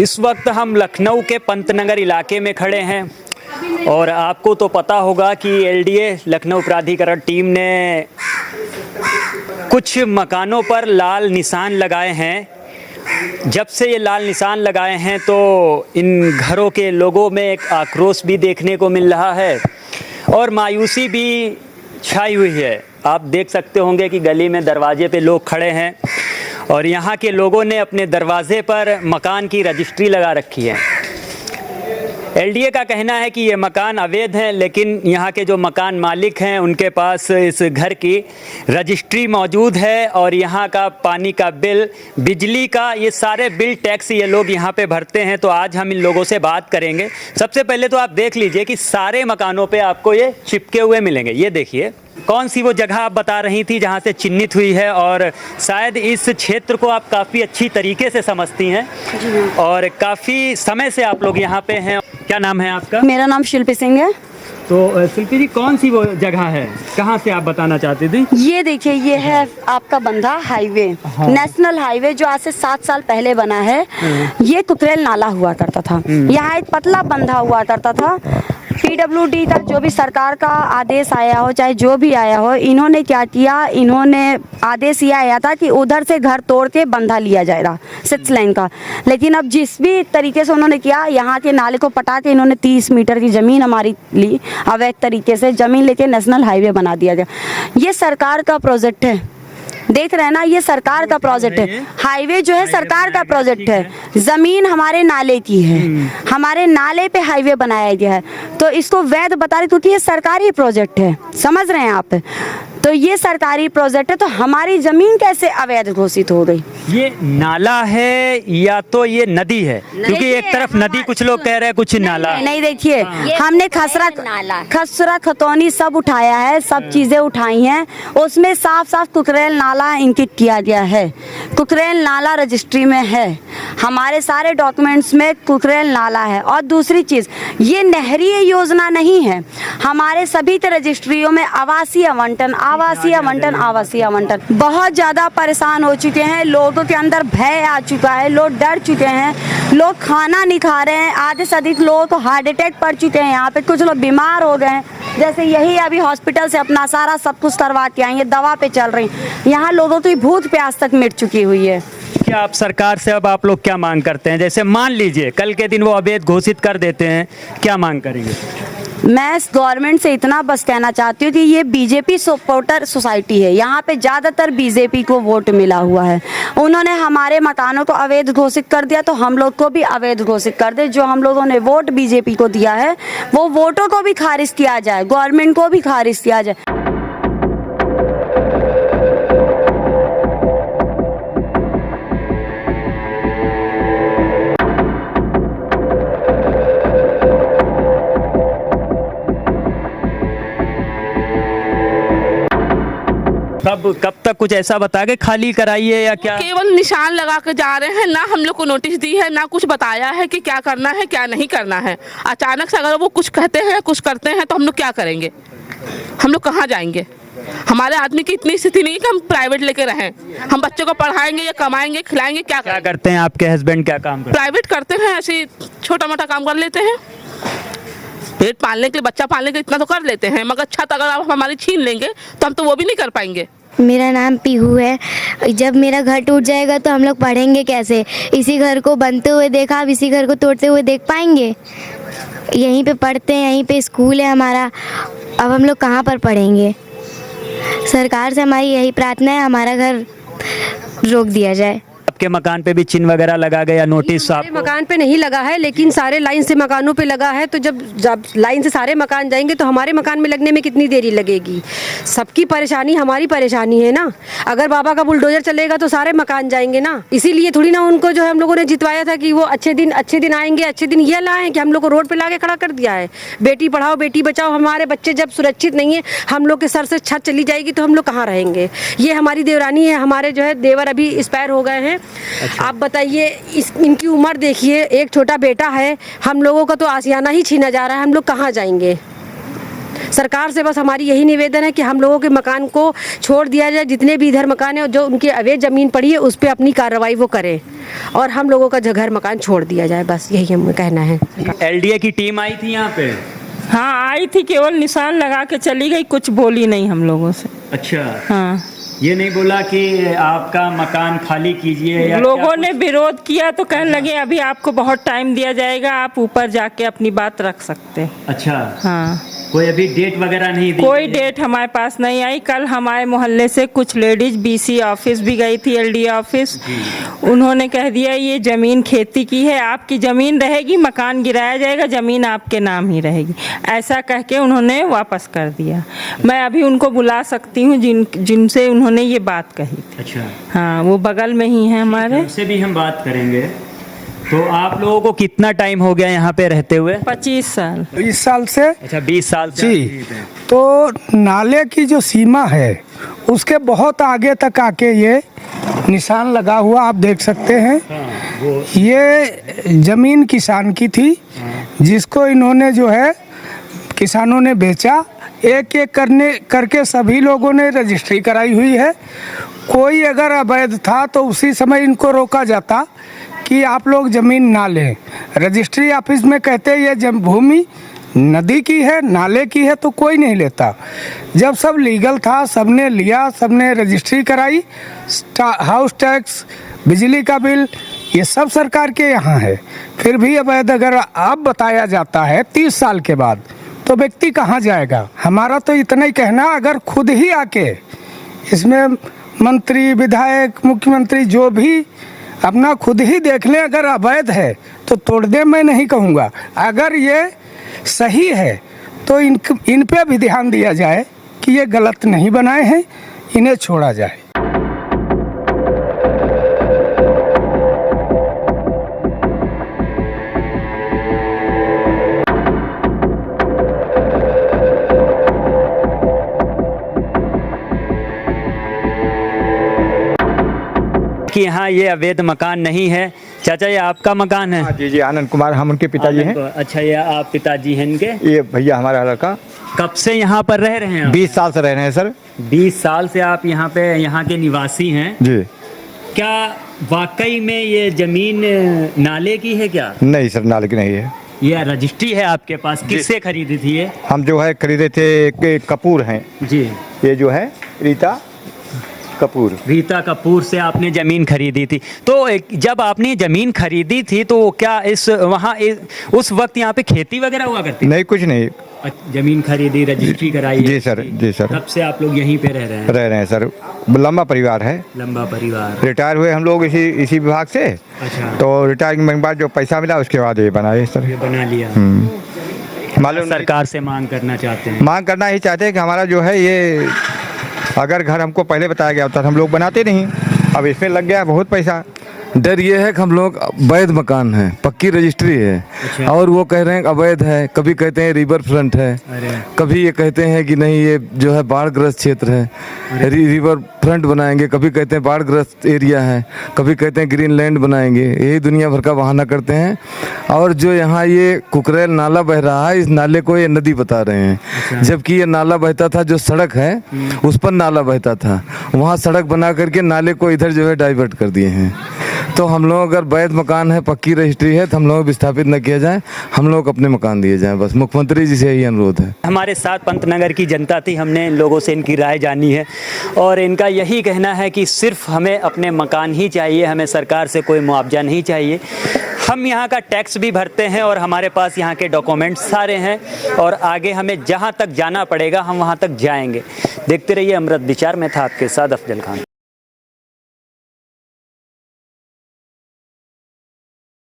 इस वक्त हम लखनऊ के पंतनगर इलाके में खड़े हैं और आपको तो पता होगा कि एलडीए लखनऊ प्राधिकरण टीम ने कुछ मकानों पर लाल निशान लगाए हैं। जब से ये लाल निशान लगाए हैं तो इन घरों के लोगों में एक आक्रोश भी देखने को मिल रहा है और मायूसी भी छाई हुई है। आप देख सकते होंगे कि गली में दरवाजे पे लोग खड़े हैं और यहाँ के लोगों ने अपने दरवाजे पर मकान की रजिस्ट्री लगा रखी है। एलडीए का कहना है कि ये मकान अवैध हैं, लेकिन यहाँ के जो मकान मालिक हैं उनके पास इस घर की रजिस्ट्री मौजूद है और यहाँ का पानी का बिल, बिजली का, ये सारे बिल टैक्स ये लोग यहाँ पे भरते हैं। तो आज हम इन लोगों से बात करेंगे। सबसे पहले तो आप देख लीजिए कि सारे मकानों पे आपको ये चिपके हुए मिलेंगे। ये देखिए कौन सी वो जगह आप बता रही थी जहाँ से चिन्हित हुई है, और शायद इस क्षेत्र को आप काफ़ी अच्छी तरीके से समझती हैं और काफ़ी समय से आप लोग यहाँ पे हैं। क्या नाम है आपका? मेरा नाम शिल्पी सिंह है। तो शिल्पी जी, कौन सी वो जगह है, कहाँ से आप बताना चाहती थी? ये देखिए, ये है आपका बंधा हाईवे, नेशनल हाईवे जो आज से 7 साल पहले बना है। ये कुकरेल नाला हुआ करता था, यहाँ एक पतला बंधा हुआ करता था। पीडब्ल्यूडी का जो भी सरकार का आदेश आया हो, चाहे जो भी आया हो, इन्होंने क्या किया, इन्होंने आदेश ये आया था कि उधर से घर तोड़ के बंधा लिया जाएगा 6 लाइन का। लेकिन अब जिस भी तरीके से उन्होंने किया, यहाँ के नाले को पटा के इन्होंने 30 मीटर की ज़मीन हमारी ली, अवैध तरीके से ज़मीन लेके नेशनल हाईवे बना दिया गया। ये सरकार का प्रोजेक्ट है, देख रहे हैं ना, ये सरकार का प्रोजेक्ट है। हाईवे जो है सरकार का प्रोजेक्ट है, जमीन हमारे नाले की है, हमारे नाले पे हाईवे बनाया गया है। तो इसको वैध बता रहे क्योंकि ये सरकारी प्रोजेक्ट है, समझ रहे हैं आप? तो ये सरकारी प्रोजेक्ट है, तो हमारी जमीन कैसे अवैध घोषित हो गई? ये नाला है या तो ये नदी है? क्योंकि एक तरफ नदी कुछ लोग कह रहे हैं, कुछ नाला। नहीं देखिए, हमने खसरा खतौनी सब उठाया है, सब चीजें उठाई हैं, उसमें साफ साफ कुकरेल नाला इंकित किया गया है। कुकरेल नाला रजिस्ट्री में है, हमारे सारे डॉक्यूमेंट्स में कुकरेल नाला है। और दूसरी चीज, ये नहरीय योजना नहीं है, हमारे सभी रजिस्ट्रियों में आवासीय आवंटन, आवासीय आवंटन। बहुत ज्यादा परेशान हो चुके हैं, लोगों के अंदर भय आ चुका है, लोग डर चुके हैं, लोग खाना नहीं खा रहे हैं। आधे से अधिक लोगों को हार्ट अटैक पड़ चुके हैं, यहाँ पे कुछ लोग बीमार हो गए हैं। जैसे यही अभी हॉस्पिटल से अपना सारा सब कुछ करवा के आई है, दवा पे चल रही। यहाँ लोगों की भूख प्यास तक मिट चुकी हुई है। क्या आप सरकार से अब आप लोग क्या मांग करते हैं? जैसे मान लीजिए कल के दिन वो अवैध घोषित कर देते हैं, क्या मांग करेंगे? मैं गवर्नमेंट से इतना बस कहना चाहती हूँ कि ये बीजेपी सपोर्टर सोसाइटी है, यहाँ पे ज़्यादातर बीजेपी को वोट मिला हुआ है। उन्होंने हमारे मकानों को अवैध घोषित कर दिया, तो हम लोग को भी अवैध घोषित कर दे। जो हम लोगों ने वोट बीजेपी को दिया है, वो वोटों को भी खारिज किया जाए, गवर्नमेंट को भी खारिज किया जाए। तब कब तक कुछ ऐसा बता के खाली कराइए या क्या? केवल निशान लगा के जा रहे हैं, ना हम लोग को नोटिस दी है, ना कुछ बताया है कि क्या करना है क्या नहीं करना है। अचानक से अगर वो कुछ कहते हैं, कुछ करते हैं, तो हम लोग क्या करेंगे? हम लोग कहाँ जाएंगे? हमारे आदमी की इतनी स्थिति नहीं कि हम प्राइवेट लेके रहें। हम बच्चों को पढ़ाएंगे या कमाएंगे, खिलाएंगे, क्या करते हैं आपके हस्बैंड? क्या काम करते हैं? प्राइवेट करते हैं, ऐसे छोटा मोटा काम कर लेते हैं। पेट पालने के लिए, बच्चा पालने के लिए इतना तो कर लेते हैं, मगर छत अगर आप हमारी छीन लेंगे तो हम तो वो भी नहीं कर पाएंगे। मेरा नाम पीहू है। जब मेरा घर टूट जाएगा तो हम लोग पढ़ेंगे कैसे? इसी घर को बनते हुए देखा, अब इसी घर को तोड़ते हुए देख पाएंगे? यहीं पे पढ़ते हैं, यहीं पे स्कूल है हमारा, अब हम लोग कहाँ पर पढ़ेंगे? सरकार से हमारी यही प्रार्थना है, हमारा घर रोक दिया जाए। आपके मकान पे भी चिन्ह वगैरह लगा गया, नोटिस? सारे मकान पे नहीं लगा है, लेकिन सारे लाइन से मकानों पे लगा है। तो जब लाइन से सारे मकान जाएंगे तो हमारे मकान में लगने में कितनी देरी लगेगी? सबकी परेशानी हमारी परेशानी है ना। अगर बाबा का बुलडोजर चलेगा तो सारे मकान जाएंगे ना। इसीलिए थोड़ी ना उनको जो है हम लोगों ने जितवाया था कि वो अच्छे दिन आएंगे, अच्छे दिन ये लाएं कि हम लोग को रोड पे लाके खड़ा कर दिया है। बेटी पढ़ाओ बेटी बचाओ, हमारे बच्चे जब सुरक्षित नहीं है, हम लोग के सर से छत चली जाएगी तो हम लोग कहाँ रहेंगे? ये हमारी देवरानी है, हमारे जो है देवर अभी एक्सपायर हो गए हैं। अच्छा। आप बताइए, इनकी उम्र देखिए, एक छोटा बेटा है, हम लोगों का तो आशियाना ही छीना जा रहा है, हम लोग कहाँ जाएंगे? सरकार से बस हमारी यही निवेदन है कि हम लोगों के मकान को छोड़ दिया जाए, जितने भी इधर मकान है जो उनकी अवैध ज़मीन पड़ी है उस पर अपनी कार्रवाई वो करें और हम लोगों का घर मकान छोड़ दिया जाए, बस यही हमें कहना है। एलडीए की टीम आई थी यहाँ पे? हाँ आई थी, केवल निशान लगा के चली गई, कुछ बोली नहीं हम लोगों से। अच्छा, हाँ ये नहीं बोला कि आपका मकान खाली कीजिए या लोगों ने विरोध किया तो कहने लगे अभी आपको बहुत टाइम दिया जाएगा, आप ऊपर जाके अपनी बात रख सकते हैं। अच्छा, हाँ कोई अभी डेट वगैरह नहीं दी? कोई डेट हमारे पास नहीं आई। कल हमारे मोहल्ले से कुछ लेडीज बीसी ऑफिस भी गई थी, एलडीए ऑफिस, उन्होंने कह दिया ये ज़मीन खेती की है, आपकी ज़मीन रहेगी, मकान गिराया जाएगा, ज़मीन आपके नाम ही रहेगी, ऐसा कह के उन्होंने वापस कर दिया। मैं अभी उनको बुला सकती हूँ जिनसे उन्होंने ये बात कही थी। अच्छा, हाँ वो बगल में ही है हमारे। उनसे भी हम बात करेंगे। तो आप लोगों को कितना टाइम हो गया यहाँ पे रहते हुए? 25 साल। 20 साल से। अच्छा, 20 साल से जी, आप यहीं पे हैं। तो नाले की जो सीमा है उसके बहुत आगे तक आके ये निशान लगा हुआ आप देख सकते हैं। हाँ, वो ये जमीन किसान की थी जिसको इन्होंने जो है किसानों ने बेचा, एक एक करके सभी लोगों ने रजिस्ट्री कराई हुई है। कोई अगर अवैध था तो उसी समय इनको रोका जाता कि आप लोग ज़मीन ना लें। रजिस्ट्री ऑफिस में कहते ये भूमि नदी की है, नाले की है, तो कोई नहीं लेता। जब सब लीगल था सबने लिया, सबने रजिस्ट्री कराई, हाउस टैक्स, बिजली का बिल, ये सब सरकार के यहाँ है। फिर भी अवैध अगर अब बताया जाता है 30 साल के बाद तो व्यक्ति कहाँ जाएगा? हमारा तो इतना ही कहना, अगर खुद ही आके इसमें मंत्री, विधायक, मुख्यमंत्री जो भी अपना खुद ही देख लें, अगर अवैध है तो तोड़ दे, मैं नहीं कहूँगा। अगर ये सही है तो इन पे भी ध्यान दिया जाए कि ये गलत नहीं बनाए हैं, इन्हें छोड़ा जाए। कि यहाँ ये अवैध मकान नहीं है। चाचा, ये आपका मकान है? जी जी, आनंद कुमार, हम उनके पिताजी हैं। अच्छा, ये आप पिताजी हैं इनके? ये भैया हमारा लड़का। कब से यहाँ पर रह रहे हैं आप? 20 साल से रह रहे हैं सर। 20 साल से आप यहाँ पे यहाँ के निवासी हैं? जी। क्या वाकई में ये जमीन नाले की है क्या? नहीं सर, नाले की नहीं है। ये रजिस्ट्री है आपके पास? किससे खरीदी थी ये? हम जो है खरीदे थे, कपूर हैं जी, ये जो है रीता कपूर से आपने ज़मीन खरीदी थी। तो जब आपने ज़मीन खरीदी थी तो क्या उस वक्त यहाँ पे खेती वगैरह हुआ करती? नहीं, कुछ नहीं। ज़मीन खरीदी, रजिस्ट्री कराई? जी सर, जी सर। तब से आप लोग यहीं पे रह रहे हैं? सर, लंबा परिवार है। लंबा परिवार। रिटायर हुए हम लोग इसी विभाग से। अच्छा। तो रिटायरिंग के बाद जो पैसा मिला उसके बाद ये बनाए सर। ये बना लिया। मालूम सरकार से मांग करना चाहते हैं? मांग करना ही चाहते हैं कि हमारा जो है ये, अगर घर हमको पहले बताया गया होता तो हम लोग बनाते नहीं। अब इसमें लग गया बहुत पैसा। डर ये है कि हम लोग अवैध मकान है, पक्की रजिस्ट्री है। अच्छा। और वो कह रहे हैं अवैध है, कभी कहते हैं रिवर फ्रंट है, कभी ये कहते हैं कि नहीं ये जो है बाढ़ ग्रस्त क्षेत्र है, रिवर फ्रंट बनाएंगे, कभी कहते हैं बाढ़ ग्रस्त एरिया है, कभी कहते हैं ग्रीन लैंड बनाएंगे। यही दुनिया भर का बहाना करते हैं। और जो यहाँ ये कुकरेल नाला बह रहा है, इस नाले को ये नदी बता रहे हैं। अच्छा। जबकि ये नाला बहता था, जो सड़क है उस पर नाला बहता था, वहाँ सड़क बना करके नाले को इधर जो है डाइवर्ट कर दिए हैं। तो हम लोग अगर वैध मकान है, पक्की रजिस्ट्री है, तो हम लोग विस्थापित न किया जाए, हम लोग अपने मकान दिए जाएं। बस मुख्यमंत्री जी से यही अनुरोध है। हमारे साथ पंतनगर की जनता थी, हमने इन लोगों से इनकी राय जानी है और इनका यही कहना है कि सिर्फ हमें अपने मकान ही चाहिए, हमें सरकार से कोई मुआवजा नहीं चाहिए। हम यहाँ का टैक्स भी भरते हैं और हमारे पास यहाँ के डॉक्यूमेंट्स सारे हैं और आगे हमें जहाँ तक जाना पड़ेगा हम वहाँ तक जाएंगे। देखते रहिए अमृत विचार में था आपके साथ अफजल खान।